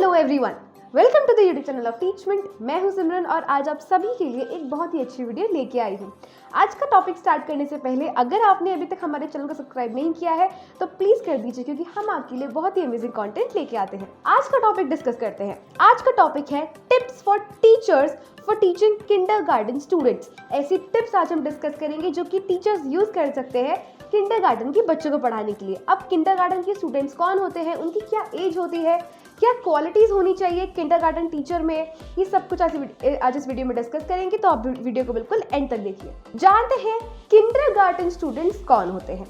Hello everyone, welcome to the YouTube channel of Teachment. मैं हूं सिमरन और आज आप सभी के लिए एक बहुत ही अच्छी वीडियो लेके आई हूं। आज का टॉपिक स्टार्ट करने से पहले अगर आपने अभी तक हमारे चैनल को सब्सक्राइब नहीं किया है तो प्लीज कर दीजिए, क्योंकि हम आपके लिए बहुत ही अमेजिंग कंटेंट लेके आते हैं। आज का टॉपिक डिस्कस करते हैं। आज का टॉपिक है tips for teachers for teaching kindergarten students. ऐसी टिप्स आज हम डिस्कस करेंगे जो कि टीचर्स यूज कर सकते हैं किंडरगार्टन के बच्चों को पढ़ाने के लिए। अब किंडरगार्टन के स्टूडेंट्स कौन होते हैं, उनकी क्या एज होती है, क्या क्वालिटीज होनी चाहिए किंडरगार्टन टीचर में, ये सब कुछ आज इस वीडियो में डिस्कस करेंगे। तो आप वीडियो को बिल्कुल एंड तक देखिए। जानते हैं किंडरगार्टन स्टूडेंट्स कौन होते हैं।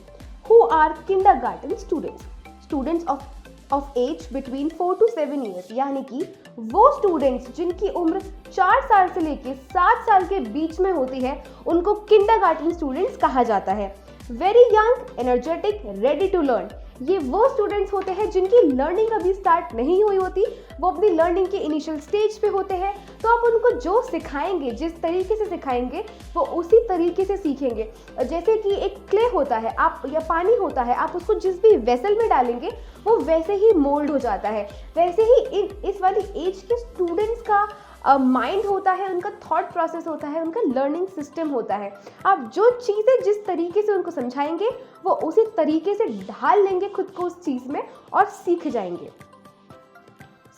Who are kindergarten students? Students of age between 4 to 7 years, यानी कि वो स्टूडेंट्स जिनकी उम्र 4 साल से लेकर 7 साल के बीच में होती है, उनको किंडरगार्टन स्टूडेंट्स कहा जाता है। Very young, energetic, ready to learn, ये वो स्टूडेंट्स होते हैं जिनकी लर्निंग अभी स्टार्ट नहीं हुई होती, वो अपनी लर्निंग के इनिशियल स्टेज पे होते हैं। तो आप उनको जो सिखाएंगे, जिस तरीके से सिखाएंगे, वो उसी तरीके से सीखेंगे। जैसे कि एक क्ले होता है आप या पानी होता है, आप उसको जिस भी वेसल में डालेंगे वो वैसे ही मोल्ड हो जाता है। वैसे ही इस वाली एज के स्टूडेंट्स का माइंड होता है, उनका थॉट प्रोसेस होता है, उनका लर्निंग सिस्टम होता है। आप जो चीज़ें जिस तरीके से उनको समझाएंगे वो उसी तरीके से ढाल लेंगे खुद को उस चीज़ में और सीख जाएंगे।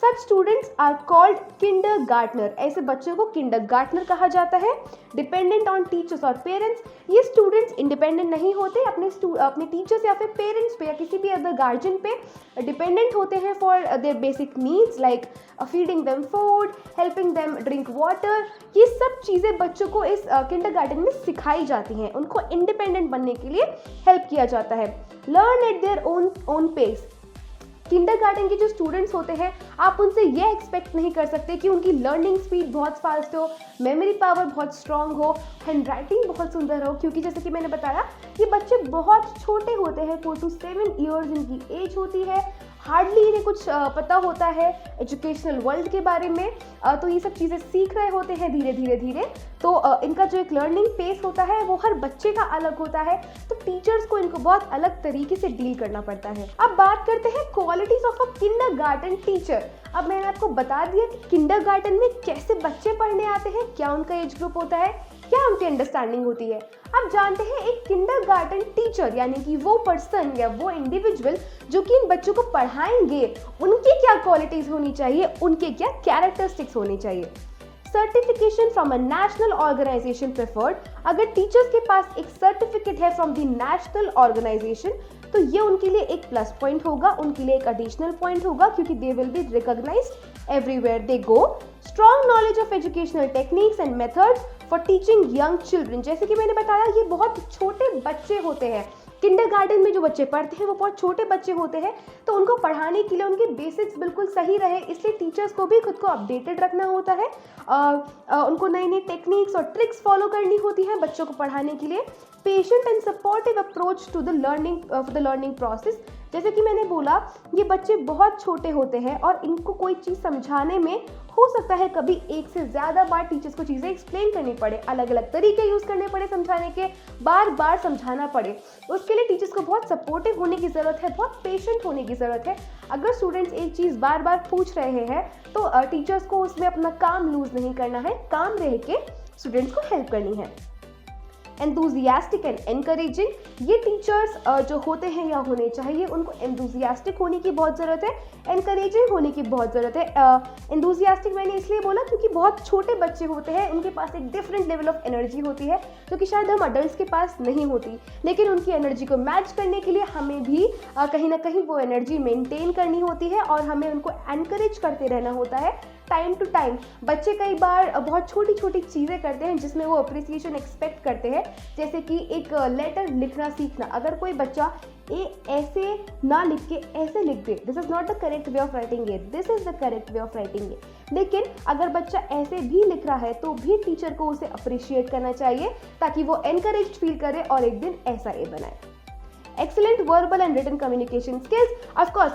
Such students are called kindergartner। ऐसे बच्चों को kindergartner कहा जाता है। Dependent on teachers और parents, ये स्टूडेंट्स इंडिपेंडेंट नहीं होते, अपने टीचर्स या फिर पेरेंट्स पे या किसी भी अदर गार्जियन पे डिपेंडेंट होते हैं for their basic needs like feeding them food, helping them drink water. ये सब चीज़ें बच्चों को इस किंडरगार्टन में सिखाई जाती हैं। उनको इंडिपेंडेंट बनने के लिए हेल्प किया जाता है। Learn at their own pace. Kindergarten के जो स्टूडेंट्स होते हैं, आप उनसे ये एक्सपेक्ट नहीं कर सकते कि उनकी लर्निंग स्पीड बहुत फास्ट हो, मेमोरी पावर बहुत स्ट्रांग हो, हैंड राइटिंग बहुत सुंदर हो, क्योंकि जैसे कि मैंने बताया ये बच्चे बहुत छोटे होते हैं। 4 to 7 ईयर्स इनकी एज होती है। हार्डली इन्हें कुछ पता होता है एजुकेशनल वर्ल्ड के बारे में, तो ये सब चीज़ें सीख रहे होते हैं धीरे धीरे। तो इनका जो एक लर्निंग पेस होता है वो हर बच्चे का अलग होता है, तो टीचर्स को इनको बहुत अलग तरीके से डील करना पड़ता है। अब बात करते हैं qualities of a kindergarten teacher. अब मैंने आपको बता दिया कि किंडरगार्टन में कैसे बच्चे पढ़ने आते हैं, क्या उनका एज ग्रुप होता है, क्या उनकी अंडरस्टैंडिंग होती है। अब जानते हैं एक किंडरगार्टन टीचर यानी कि वो पर्सन या वो इंडिविजुअल जो कि इन बच्चों को पढ़ाएंगे, उनकी क्या क्वालिटीज होनी चाहिए, उनके क्या कैरेक्टरिस्टिक्स होनी चाहिए। Certification from a national organisation preferred. अगर टीचर्स के पास एक सर्टिफिकेट है फ्रॉम द नेशनल ऑर्गेनाइजेशन तो ये उनके लिए एक प्लस पॉइंट होगा, उनके लिए एक एडिशनल पॉइंट होगा, क्योंकि they will be recognised everywhere they go. Strong knowledge of educational techniques and methods for teaching young children. जैसे कि मैंने बताया ये बहुत छोटे बच्चे होते हैं। किंडरगार्टन में जो बच्चे पढ़ते हैं वो बहुत छोटे बच्चे होते हैं, तो उनको पढ़ाने के लिए उनके बेसिक्स बिल्कुल सही रहे, इसलिए टीचर्स को भी खुद को अपडेटेड रखना होता है। उनको नई नई टेक्निक्स और ट्रिक्स फॉलो करनी होती है बच्चों को पढ़ाने के लिए। Patient and supportive approach to the learning process. जैसे कि मैंने बोला ये बच्चे बहुत छोटे होते हैं और इनको कोई चीज़ समझाने में हो सकता है कभी एक से ज़्यादा बार टीचर्स को चीज़ें एक्सप्लेन करनी पड़े, अलग अलग तरीके यूज़ करने पड़े समझाने के, बार बार समझाना पड़े। उसके लिए टीचर्स को बहुत सपोर्टिव होने की ज़रूरत है, बहुत पेशेंट होने की ज़रूरत है। अगर स्टूडेंट्स एक चीज़ बार बार पूछ रहे हैं तो टीचर्स को उसमें अपना काम लूज नहीं करना है, काम रह के स्टूडेंट्स को हेल्प करनी है। एंथुजियास्टिक एंड एनकरेजिंग, ये टीचर्स जो होते हैं या होने चाहिए उनको एंथुजियास्टिक होने की बहुत ज़रूरत है, एनकरेजिंग होने की बहुत ज़रूरत है। एंथुजियास्टिक मैंने इसलिए बोला क्योंकि बहुत छोटे बच्चे होते हैं, उनके पास एक डिफरेंट लेवल ऑफ एनर्जी होती है जो कि शायद हम अडल्ट के पास नहीं होती, लेकिन उनकी एनर्जी को मैच करने के लिए हमें भी कहीं ना कहीं वो एनर्जी मेंटेन करनी होती है और हमें उनको एनकरेज करते रहना होता है टाइम टू टाइम। बच्चे कई बार बहुत छोटी छोटी चीज़ें करते हैं जिसमें वो अप्रिसिएशन एक्सपेक्ट करते हैं, जैसे कि एक लेटर लिखना सीखना। अगर कोई बच्चा ऐसे ना लिख के ऐसे लिख दे, this is not the correct way of writing it, this is the correct way of writing it. लेकिन अगर बच्चा ऐसे भी लिख रहा है तो भी टीचर को उसे अप्रिशिएट करना चाहिए ताकि वो एनकरेज फील करे और एक दिन ऐसा बनाए। Excellent verbal and written communication skills. Of course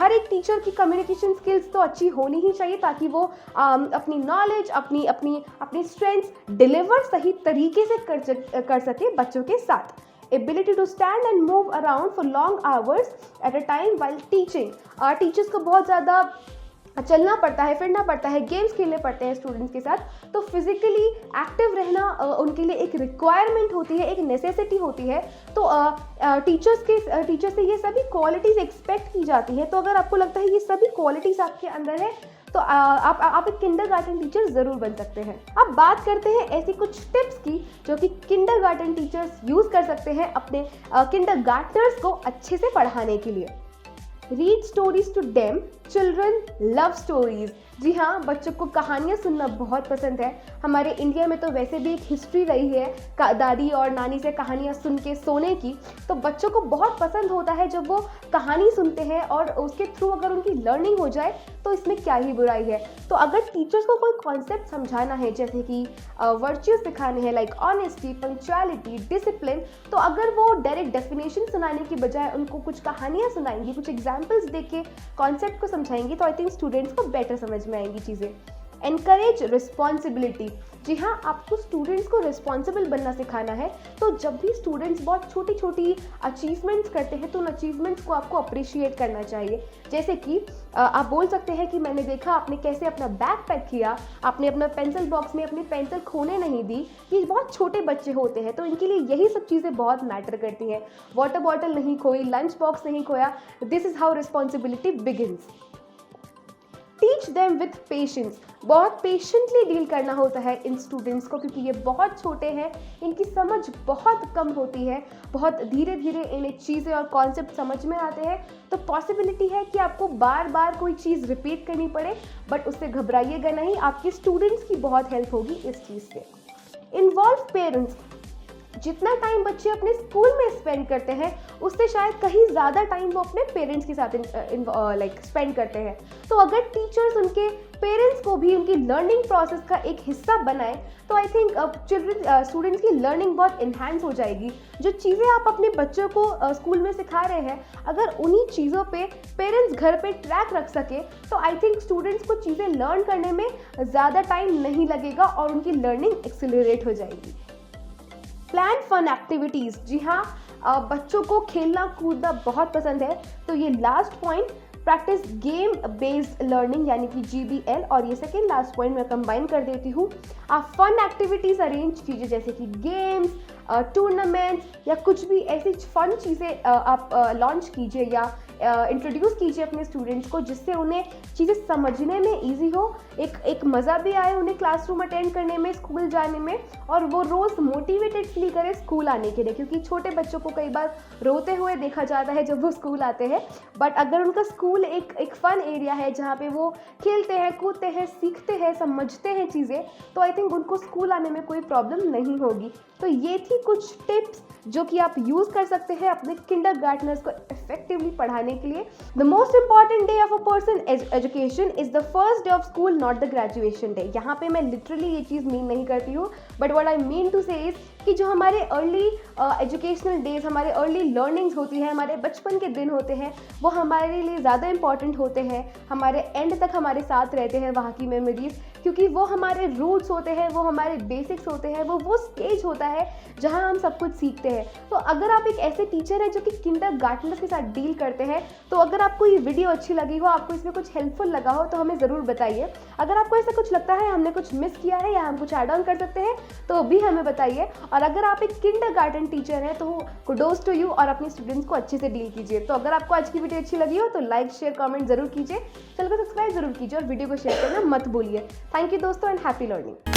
हर एक टीचर की कम्युनिकेशन स्किल्स तो अच्छी होनी ही चाहिए ताकि वो अपनी नॉलेज, अपनी स्ट्रेंथ्स डिलीवर सही तरीके से कर सके बच्चों के साथ। Ability to stand and move around for long hours at a time while teaching. Teachers को बहुत ज़्यादा चलना पड़ता है, फिरना पड़ता है, गेम्स खेलने पड़ते हैं स्टूडेंट्स के साथ, तो फिजिकली एक्टिव रहना उनके लिए एक रिक्वायरमेंट होती है, एक नेसेसिटी होती है। तो टीचर्स से ये सभी क्वालिटीज़ एक्सपेक्ट की जाती है। तो अगर आपको लगता है ये सभी क्वालिटीज़ आपके अंदर है तो आप एक किंडरगार्टन टीचर ज़रूर बन सकते हैं। अब बात करते हैं ऐसी कुछ टिप्स की जो कि किंडरगार्टन टीचर्स यूज़ कर सकते हैं अपने किंडरगार्टनर्स को अच्छे से पढ़ाने के लिए। Read stories to them, children love stories. जी हाँ, बच्चों को कहानियाँ सुनना बहुत पसंद है। हमारे इंडिया में तो वैसे भी एक हिस्ट्री रही है दादी और नानी से कहानियाँ सुन के सोने की, तो बच्चों को बहुत पसंद होता है जब वो कहानी सुनते हैं और उसके थ्रू अगर उनकी लर्निंग हो जाए तो इसमें क्या ही बुराई है। तो अगर टीचर्स को कोई कॉन्सेप्ट समझाना है, जैसे कि वर्च्यूज सिखाने हैं लाइक ऑनेस्टी, पंक्चुअलिटी, डिसिप्लिन, तो अगर वो डायरेक्ट डेफिनेशन सुनाने की बजाय उनको कुछ कहानियाँ सुनाएंगी, कुछ एग्जाम्पल्स दे के कॉन्सेप्ट को समझाएंगी, तो आई थिंक स्टूडेंट्स को बेटर समझ में आएंगी चीज़ें। Encourage responsibility. जी हाँ, आपको स्टूडेंट्स को रिस्पॉन्सिबल बनना सिखाना है। तो जब भी स्टूडेंट्स बहुत छोटी छोटी अचीवमेंट्स करते हैं तो उन अचीवमेंट्स को आपको अप्रिशिएट करना चाहिए। जैसे कि आप बोल सकते हैं कि मैंने देखा आपने कैसे अपना बैग पैक किया, आपने अपना पेंसिल बॉक्स में अपनी पेंसिल खोने नहीं दी। ये बहुत छोटे बच्चे होते हैं तो इनके लिए यही सब चीज़ें बहुत मैटर करती हैं। वाटर बॉटल नहीं खोई, लंच बॉक्स नहीं खोया, this is how responsibility begins. Teach them with patience. बहुत पेशेंटली डील करना होता है इन स्टूडेंट्स को, क्योंकि ये बहुत छोटे हैं, इनकी समझ बहुत कम होती है, बहुत धीरे धीरे इन्हें चीज़ें और कॉन्सेप्ट समझ में आते हैं। तो पॉसिबिलिटी है कि आपको बार बार कोई चीज़ रिपीट करनी पड़े, बट उससे घबराइएगा नहीं, आपके स्टूडेंट्स की बहुत हेल्प होगी इस चीज़ से। Involve parents. जितना टाइम बच्चे अपने स्कूल में स्पेंड करते हैं उससे शायद कहीं ज़्यादा टाइम वो अपने पेरेंट्स के साथ स्पेंड करते हैं। तो अगर टीचर्स उनके पेरेंट्स को भी उनकी लर्निंग प्रोसेस का एक हिस्सा बनाए तो आई थिंक स्टूडेंट्स की लर्निंग बहुत इन्हांस हो जाएगी। जो चीज़ें आप अपने बच्चों को स्कूल में सिखा रहे हैं, अगर उन्हीं चीज़ों पे पेरेंट्स घर पे ट्रैक रख सके तो आई थिंक स्टूडेंट्स को चीज़ें लर्न करने में ज़्यादा टाइम नहीं लगेगा और उनकी लर्निंग एक्सेलरेट हो जाएगी। Plan fun activities. जी हाँ, बच्चों को खेलना कूदना बहुत पसंद है, तो ये last point practice game based learning यानी कि GBL, और ये सेकेंड लास्ट पॉइंट मैं कंबाइन कर देती हूँ। आप फन एक्टिविटीज़ अरेंज कीजिए, जैसे कि गेम्स, टूर्नामेंट्स या कुछ भी ऐसी फन चीज़ें आप लॉन्च कीजिए या इंट्रोड्यूस कीजिए अपने स्टूडेंट्स को, जिससे उन्हें चीज़ें समझने में ईजी हो, एक मज़ा भी आए उन्हें क्लासरूम अटेंड करने में, स्कूल जाने में, और वो रोज़ मोटिवेटेड फील करे स्कूल आने के लिए, क्योंकि छोटे बच्चों को कई बार रोते हुए देखा जाता है जब वो स्कूल आते हैं। बट अगर उनका स्कूल एक फ़न एरिया है जहाँ पे वो खेलते हैं, कूदते हैं, सीखते हैं, समझते हैं चीज़ें, तो आई थिंक उनको स्कूल आने में कोई प्रॉब्लम नहीं होगी। तो ये थी कुछ टिप्स जो कि आप यूज़ कर सकते हैं अपने किंडरगार्टनर्स को इफेक्टिवली पढ़ाने के लिए। The most important day of a person education is the first day of school, not the graduation day. यहाँ पे मैं लिटरली ये चीज़ मीन नहीं करती हूँ, but what I mean to say is कि जो हमारे अर्ली एजुकेशनल डेज, हमारे अर्ली लर्निंग्स होती है, हमारे बचपन के दिन होते हैं, वो हमारे लिए ज़्यादा इंपॉर्टेंट होते हैं, हमारे एंड तक हमारे साथ रहते हैं वहाँ की मेमोरीज, क्योंकि वो हमारे रूट्स होते हैं, वो हमारे बेसिक्स होते हैं, वो स्टेज होता है जहाँ हम सब कुछ सीखते हैं। तो अगर आप एक ऐसे टीचर हैं जो कि किंडरगार्टनर्स के साथ डील करते हैं, तो अगर आपको ये वीडियो अच्छी लगी हो, आपको इसमें कुछ हेल्पफुल लगा हो, तो हमें ज़रूर बताइए। अगर आपको ऐसा कुछ लगता है हमने कुछ मिस किया है या हम कुछ ऐड ऑन कर सकते हैं तो भी हमें बताइए। और अगर आप एक किंडरगार्टन टीचर हैं तो कुडोज टू यू, और अपने स्टूडेंट्स को अच्छे से डील कीजिए। तो अगर आपको आज की वीडियो अच्छी लगी हो तो लाइक, शेयर, कमेंट जरूर कीजिए, चैनल को सब्सक्राइब जरूर कीजिए और वीडियो को शेयर करना मत भूलिए। थैंक यू दोस्तों एंड हैप्पी लर्निंग।